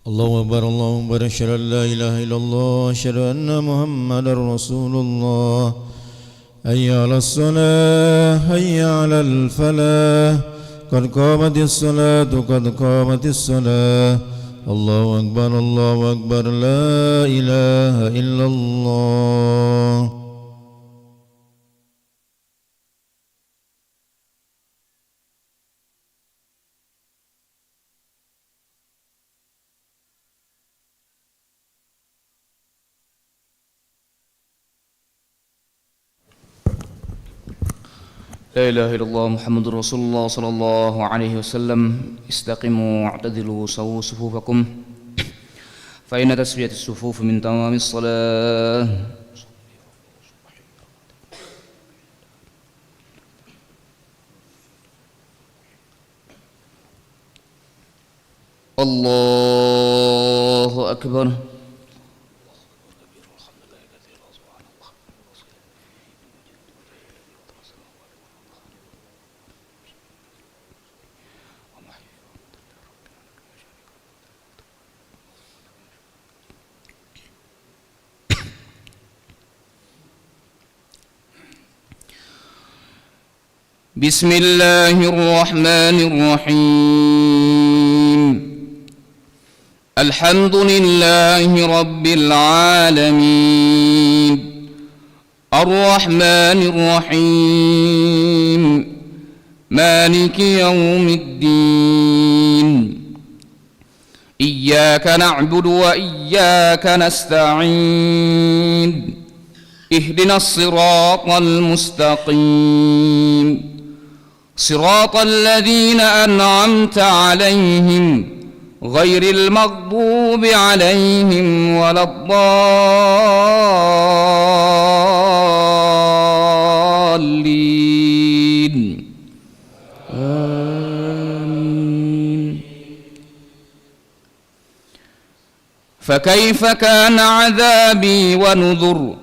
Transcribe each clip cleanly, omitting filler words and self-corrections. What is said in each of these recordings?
الله أكبر الله أكبر أشهد أن لا إله إلا الله أشهد أن محمدا رسول الله حي على الصلاة حي على الفلاح قد قامت الصلاة قد قامت الصلاة الله أكبر لا إله إلا الله لا إله إلا الله محمد رسول الله صلى الله عليه وسلم استقيموا واعتدلوا سووا صفوفكم فإن تسوية الصفوف من تمام الصلاة الله أكبر بسم الله الرحمن الرحيم الحمد لله رب العالمين الرحمن الرحيم مالك يوم الدين إياك نعبد وإياك نستعين اهدنا الصراط المستقيم صراط الذين أنعمت عليهم غير المغضوب عليهم ولا الضالين آمين فكيف كان عذابي ونذر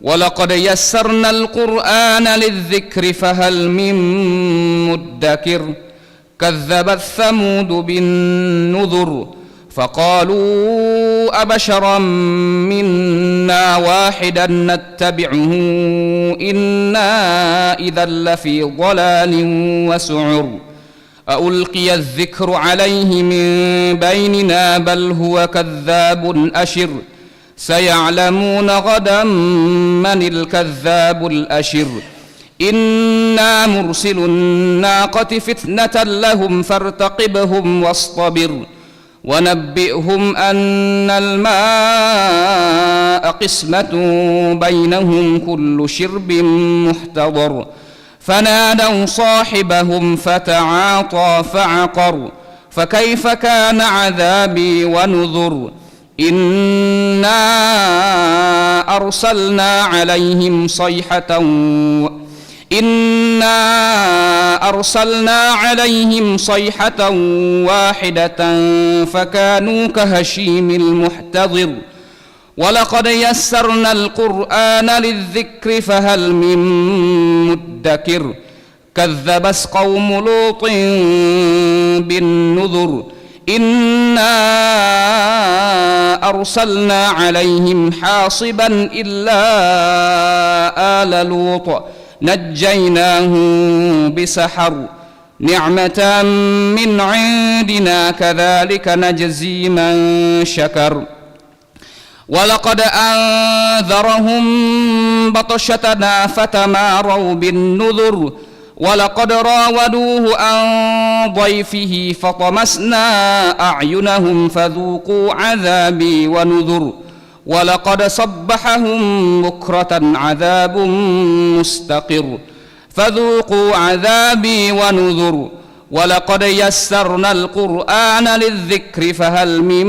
ولقد يسرنا القرآن للذكر فهل من مدكر كذبت ثمود بالنذر فقالوا أبشرا منا واحدا نتبعه إنا إذا لفي ضلال وسعر ألقي الذكر عليه من بيننا بل هو كذاب أشر سيعلمون غدا من الكذاب الأشر إنا مرسل الناقة فتنة لهم فارتقبهم واصطبر ونبئهم أن الماء قسمة بينهم كل شرب محتضر فنادوا صاحبهم فتعاطى فعقر فكيف كان عذابي ونذر إنا أرسلنا عليهم صيحة واحدة فكانوا كهشيم المحتضر ولقد يسرنا القرآن للذكر فهل من مدكر كذبت قوم لوط بالنذر إنا أرسلنا عليهم حاصبا إلا آل لوط نجيناهم بسحر نعمة من عندنا كذلك نجزي من شكر ولقد أنذرهم بطشتنا فتماروا بالنذر ولقد راودوه عن ضيفه فطمسنا أعينهم فذوقوا عذابي ونذر ولقد صبحهم بكرة عذاب مستقر فذوقوا عذابي ونذر ولقد يسرنا القرآن للذكر فهل من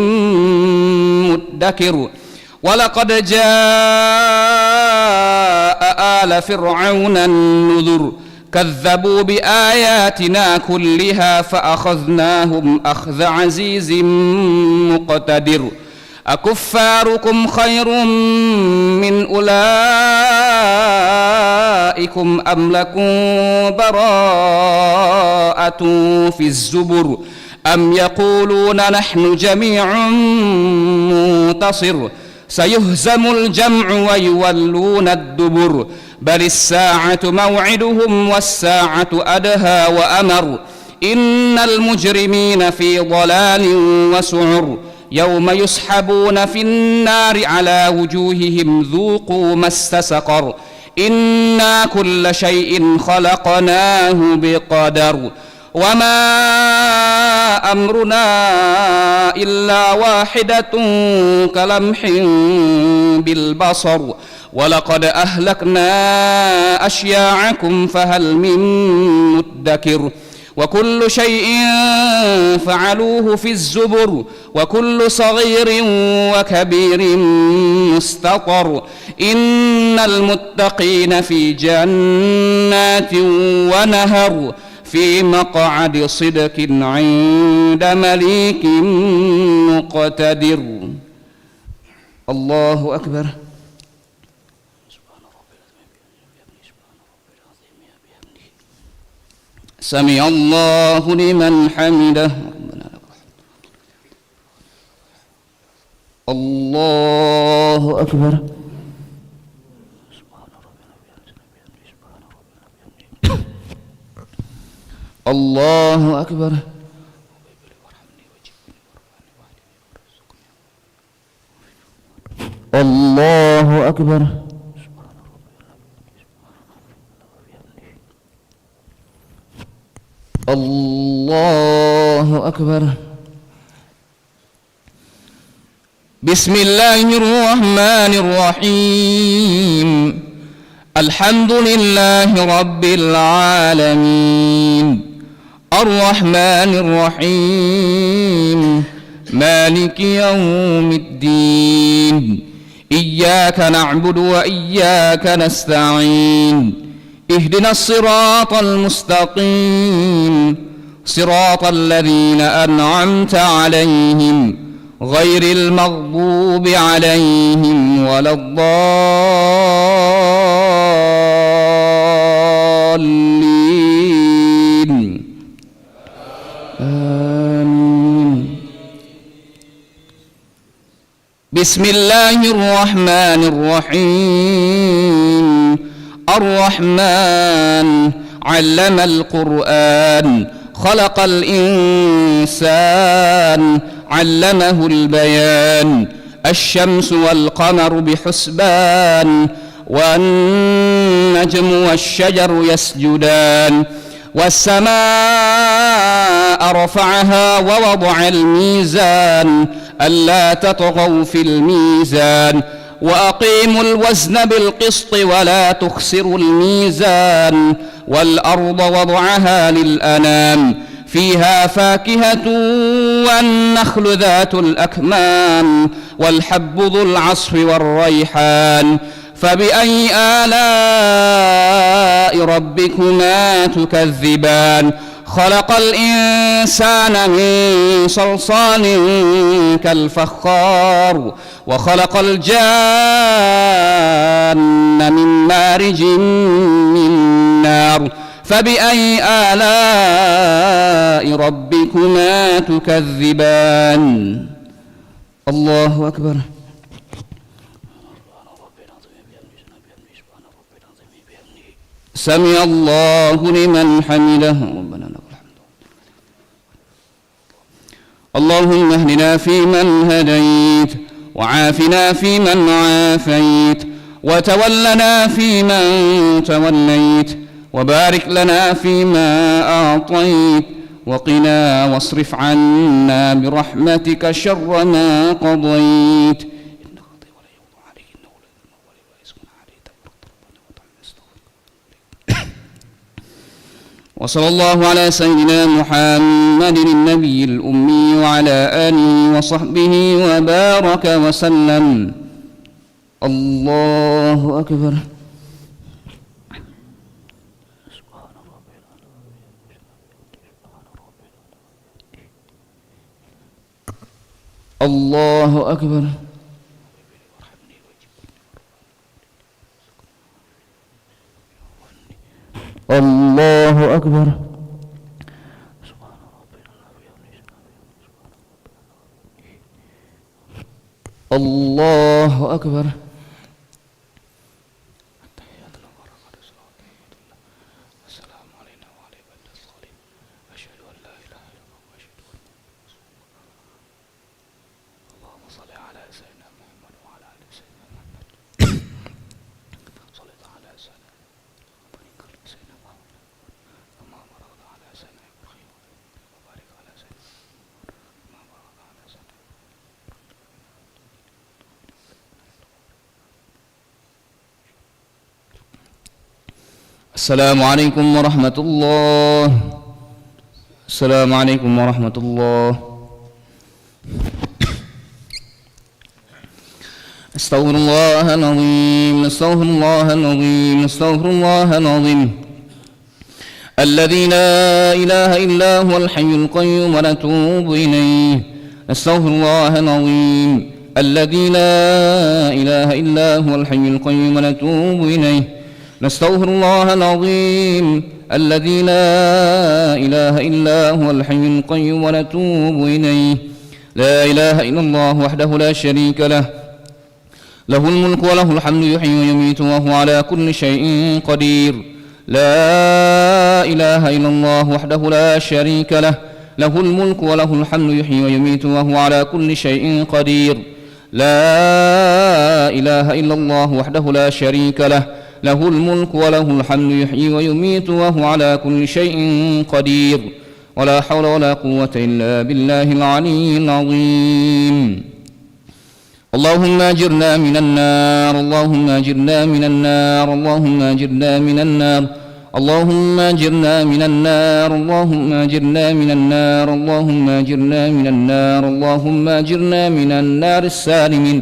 مدكر ولقد جاء آل فرعون النذر كذبوا بآياتنا كلها فأخذناهم أخذ عزيز مقتدر أكفاركم خير من أولئكم أم لكم براءة في الزبر أم يقولون نحن جميع منتصر سيهزم الجمع ويولون الدبر بل الساعة موعدهم والساعة أدهى وأمر إن المجرمين في ضلال وسعر يوم يسحبون في النار على وجوههم ذوقوا مس سقر إنا كل شيء خلقناه بقدر وما أمرنا إلا واحدة كلمح بالبصر ولقد أهلكنا أشياعكم فهل من مدكر وكل شيء فعلوه في الزبر وكل صغير وكبير مستطر إن المتقين في جنات ونهر في مقعد صدق عند مليك مقتدر. الله أكبر. سمع الله لمن حمده. الله أكبر. الله أكبر. الله أكبر. الله أكبر. بسم الله الرحمن الرحيم الحمد لله رب العالمين الرحمن الرحيم مالك يوم الدين إياك نعبد وإياك نستعين اهدنا الصراط المستقيم صراط الذين أنعمت عليهم غير المغضوب عليهم ولا الضالين آمين. بسم الله الرحمن الرحيم الرحمن علم القرآن خلق الإنسان علمه البيان الشمس والقمر بحسبان والنجم والشجر يسجدان والسماء رفعها ووضع الميزان ألا تطغوا في الميزان وأقيموا الوزن بالقسط ولا تخسروا الميزان والأرض وضعها للأنام فيها فاكهة والنخل ذات الأكمام والحب ذو العصف والريحان فبأي آلاء ربكما تكذبان خلق الإنسان من صلصال كالفخار وخلق الجان من مارج من نار فبأي آلاء ربكما تكذبان. الله أكبر. سمع الله لمن حمده ربنا لك الحمد. اللهم اهدنا فيمن هديت وعافنا فيمن عافيت وتولنا فيمن توليت وبارك لنا فيما أعطيت وقنا واصرف عنا برحمتك شر ما قضيت إنك تقضي ولا يقضى عليك إنه لا يذل من والي ولا يسكن عليه تبارك ربنا وتعالى نستغفرك. وصلى الله على سيدنا محمد النبي الأمي وعلى آله وصحبه وبارك وسلم. الله أكبر. الله أكبر. الله أكبر. Allahu Akbar. Assalamualaikum warahmatullahi. Assalamualaikum warahmatullahi. Astaghfirullahal azim, astaghfirullahal azim, astaghfirullahal azim. Alladzi la ilaha illa huwal hayyul qayyum wa natubu ilayh. Astaghfirullahal azim. Alladzi la ilaha illa huwal hayyul qayyum wa natubu ilayh. نستغفر الله العظيم الذي لا إله إلا هو الحي القيوم ونتوب إليه. لا إله إلا الله وحده لا شريك له له الملك وله الحمد يحيي ويميت وهو على كل شيء قدير. لا إله إلا الله وحده لا شريك له له الملك وله الحمد يحيي ويميت وهو على كل شيء قدير. لا إله إلا الله وحده لا شريك له له الملك وله الحمد يحيي ويميت وهو على كل شيء قدير. ولا حول ولا قوة إلا بالله العلي العظيم. اللهم أجرنا من النار، اللهم أجرنا من النار، اللهم أجرنا من النار، اللهم أجرنا من النار، اللهم أجرنا من النار، اللهم أجرنا من النار، اللهم أجرنا من النار السالمين.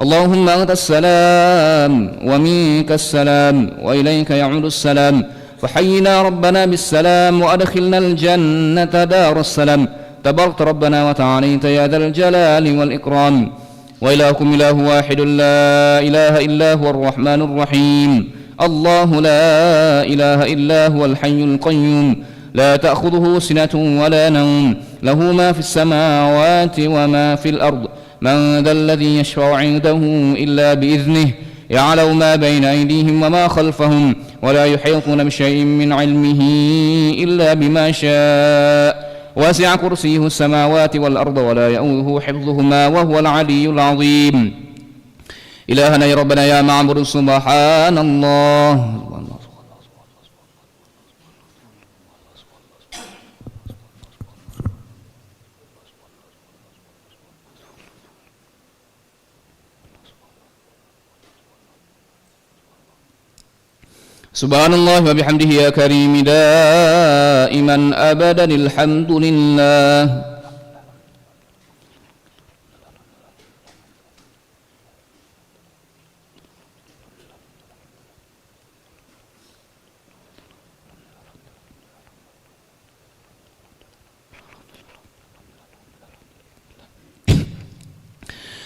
اللهم أنت السلام ومنك السلام وإليك يعود السلام، فحينا ربنا بالسلام وأدخلنا الجنة دار السلام. تبارك ربنا وتعاليت يا ذا الجلال والإكرام. وإلهكم إله واحد لا إله إلا هو الرحمن الرحيم. الله لا إله إلا هو الحي القيوم لا تأخذه سنة ولا نوم، له ما في السماوات وما في الأرض. من ذا الذي يشفع عنده إلا بإذنه، يعلم ما بين أيديهم وما خلفهم، ولا يحيطون بشيء من علمه إلا بما شاء. وسع كرسيه السماوات والأرض ولا يؤوده حفظهما وهو العلي العظيم. إلهنا يا ربنا يا معبود سبحان الله. سبحان الله وبحمده يا كريم دائما أبدا الحمد لله.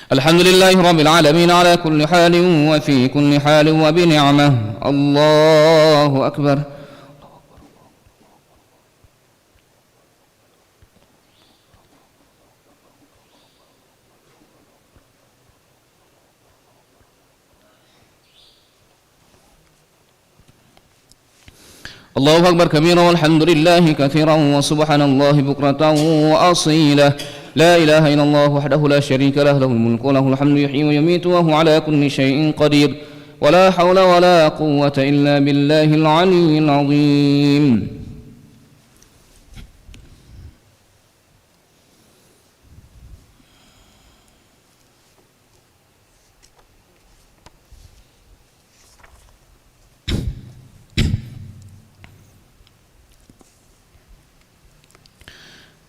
الحمد لله رب العالمين على كل حال وفي كل حال وبنعمة. الله أكبر. الله أكبر كبيرا والحمد لله كثيرا وسبحان الله بكرة وأصيلا. لا إله إلا الله وحده لا شريك له له الملك وله الحمد يحيي ويميت وهو على كل شيء قدير. ولا حول ولا قوة إلا بالله العلي العظيم.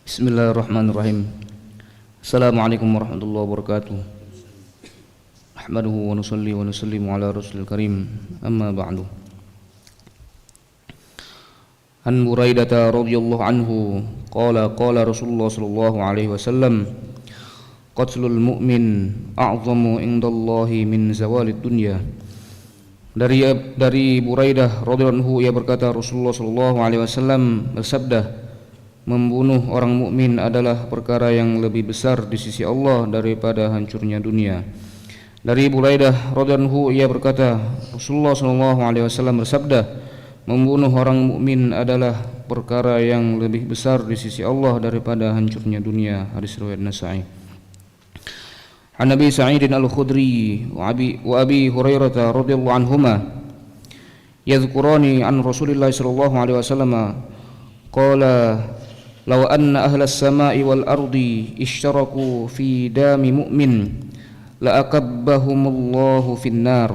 Bismillahirrahmanirrahim. Assalamualaikum warahmatullahi wabarakatuh. Ahmaduhu wa nusalli wa nusallimu ala rasulil karim. Amma ba'du. An Buraidah radhiyallahu anhu qala qala Rasulullah sallallahu alaihi wasallam qatlul mu'min a'zamu indallahi min zawalid dunya. Dari Buraidah radhiyallahu anhu ia berkata Rasulullah sallallahu alaihi wasallam bersabda, membunuh orang mukmin adalah perkara yang lebih besar di sisi Allah daripada hancurnya dunia. Dari Buraidah radhiyallahu ia berkata, Rasulullah SAW bersabda, membunuh orang mukmin adalah perkara yang lebih besar di sisi Allah daripada hancurnya dunia. Hadis riwayat Nasa'i. An Nabi Sa'id al-Khudri wa Abi Hurairah radhiyallahu anhuma yadhkurani an Rasulillah sallallahu alaihi wasallam qala law anna ahlas samai wal ardi ishtaraku fi dami mu'min la akabbahumullahu finnar.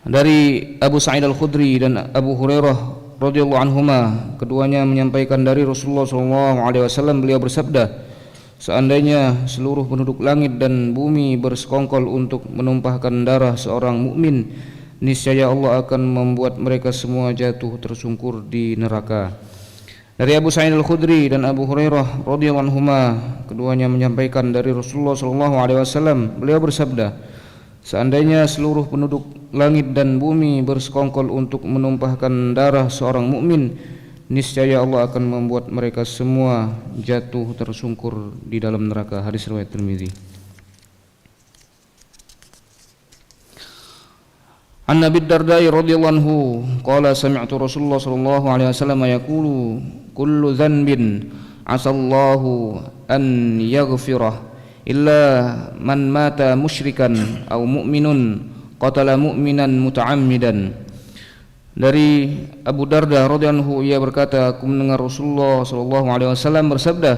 Dari Abu Sa'id al-Khudri dan Abu Hurairah radhiyallahu anhuma, keduanya menyampaikan dari Rasulullah SAW, beliau bersabda, seandainya seluruh penduduk langit dan bumi bersekongkol untuk menumpahkan darah seorang mukmin, niscaya Allah akan membuat mereka semua jatuh tersungkur di neraka. Dari Abu Sa'id al-Khudri dan Abu Hurairah radhiyallahu anhuma, keduanya menyampaikan dari Rasulullah SAW, beliau bersabda, seandainya seluruh penduduk langit dan bumi bersekongkol untuk menumpahkan darah seorang mukmin, niscaya Allah akan membuat mereka semua jatuh tersungkur di dalam neraka. Hadis riwayat Tirmidzi. An Abi Darda radhiyallahu anhu qala sami'tu Rasulullah sallallahu alaihi wasallam yaqulu kullu dhanbin asallahu an yaghfirah illa man mata musyrikan aw mu'minun qatala mu'minan muta'ammidan. Dari Abu Darda radhiyallahu ia berkata, aku mendengar Rasulullah sallallahu alaihi wasallam bersabda,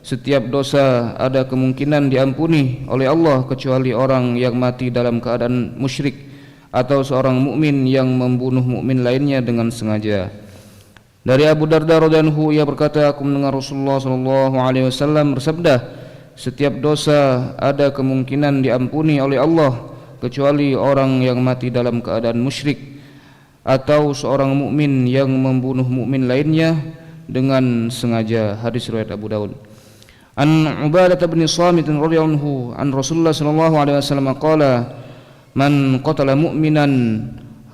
setiap dosa ada kemungkinan diampuni oleh Allah kecuali orang yang mati dalam keadaan musyrik atau seorang mukmin yang membunuh mukmin lainnya dengan sengaja. Dari Abu Darda radhiyallahu ia berkata, aku mendengar Rasulullah sallallahu alaihi wasallam bersabda, setiap dosa ada kemungkinan diampuni oleh Allah kecuali orang yang mati dalam keadaan musyrik atau seorang mukmin yang membunuh mukmin lainnya dengan sengaja. Hadis riwayat Abu Daud. An Ubadah bin Samit radhiyallahu an Rasulullah sallallahu alaihi wasallam qala man qatala mu'minan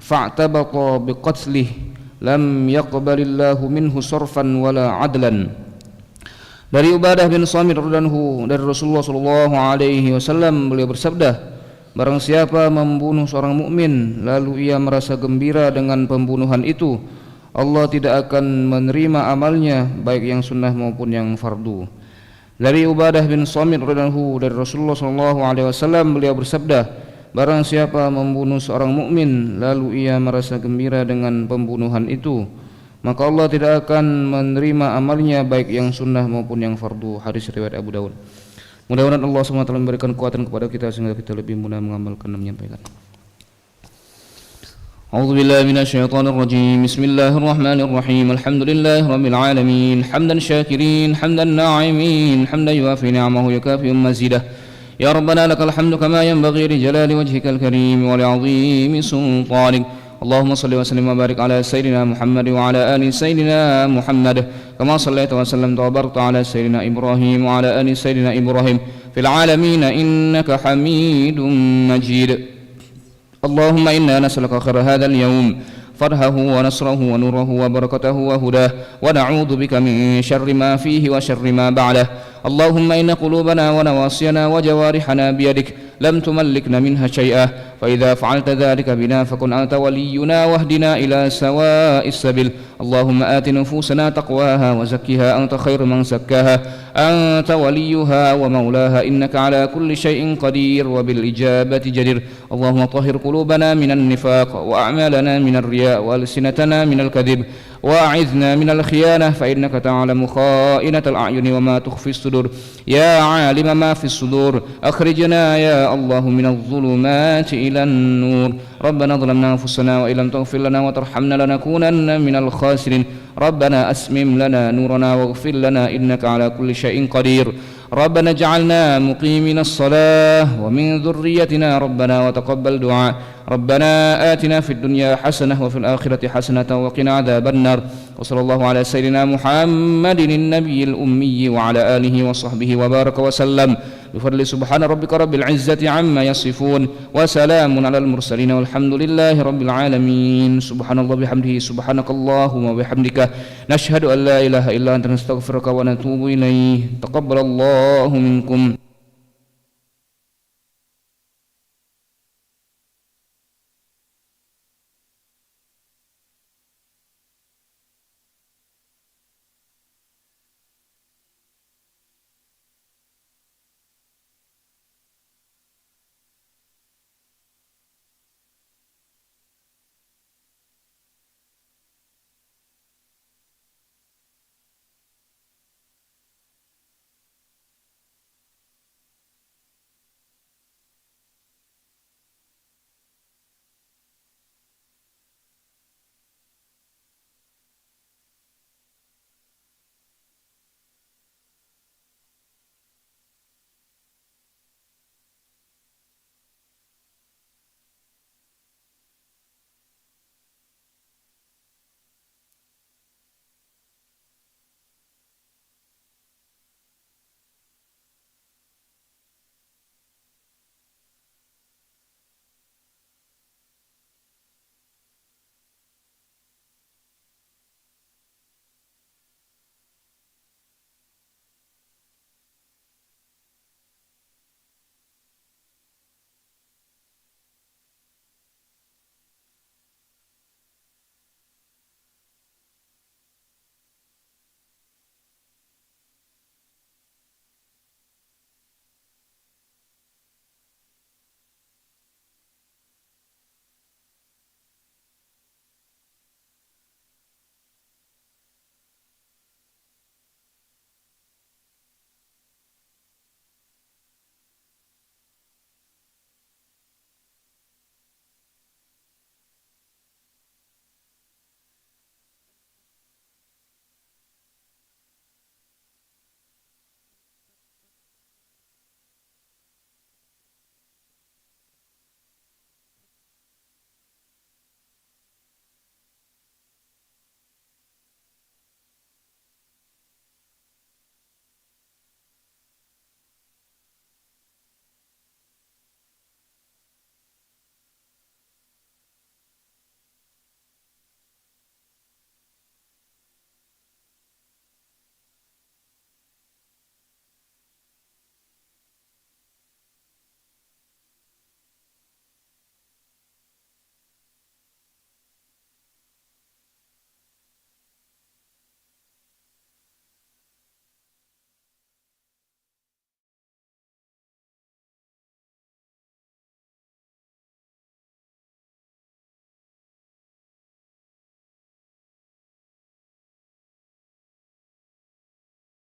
fa'tabata biqatlih lam yaqbalillahu minhu sarfan wala adlan. Dari Ubadah bin Samit radhiyallahu dari Rasulullah sallallahu alaihi wasallam, beliau bersabda, barang siapa membunuh seorang mukmin lalu ia merasa gembira dengan pembunuhan itu, Allah tidak akan menerima amalnya baik yang sunnah maupun yang fardu. Dari Ubadah bin Samit radhiyallahu dari Rasulullah sallallahu alaihi wasallam, beliau bersabda, barang siapa membunuh seorang mukmin lalu ia merasa gembira dengan pembunuhan itu, maka Allah tidak akan menerima amalnya baik yang sunnah maupun yang fardu. Hadis riwayat Abu Daud. Mudah-mudahan Allah SWT memberikan kekuatan kepada kita sehingga kita lebih mudah mengamalkan dan menyampaikan. A'udzu billahi minasyaitonir rajim. Bismillahirrahmanirrahim. Alhamdulillahirabbil alamin. Hamdan syakirin, hamdan na'imin, hamdan yuwafi ni'amahu yukafi mazidah. Ya Rabbana lakal hamdu kama yanbaghi li jalali wajhikal karim wa li'azimi sultanik. اللهم صل وسلم وبارك على سيدنا محمد وعلى آل سيدنا محمد كما صليت وسلمت وباركت على سيدنا إبراهيم وعلى آل سيدنا إبراهيم في العالمين إنك حميد مجيد. اللهم إنا نسألك خير هذا اليوم فرحه ونصره ونوره وبركته وهداه ونعوذ بك من شر ما فيه وشر ما بعده. اللهم إن قلوبنا ونواصينا وجوارحنا بيدك لم تملكنا منها شيئا فإذا فعلت ذلك بنا فكن أنت ولينا واهدنا إلى سواء السبيل. اللهم آت نفوسنا تقواها وزكها أنت خير من زكاها أنت وليها ومولاها إنك على كل شيء قدير وبالإجابة جدير. اللهم طهر قلوبنا من النفاق وأعمالنا من الرياء وألسنتنا من الكذب وأعذنا من الخيانة فإنك تعلم خائنة الأعين وما تخفي الصدور. يا عالم ما في الصدور أخرجنا يا الله من الظلمات إلى النور. ربنا ظلمنا أنفسنا وإن لم تغفر لنا وترحمنا لنكونن من الخاسرين. ربنا أسمم لنا نورنا واغفر لنا إنك على كل شيء قدير. ربنا اجعلنا مقيمين الصلاة ومن ذريتنا ربنا وتقبل دعاء. ربنا آتنا في الدنيا حسنة وفي الآخرة حسنة وقنا عذاب النار. وصلى الله على سيدنا محمد النبي الأمي وعلى آله وصحبه وبارك وسلم. بفضل سبحان ربك رب العزة عما يصفون وسلام على المرسلين والحمد لله رب العالمين سبحان الله بحمده سبحانك اللهم وبحمدك نشهد أن لا إله إلا أنت نستغفرك ونتوب إليه تقبل الله منكم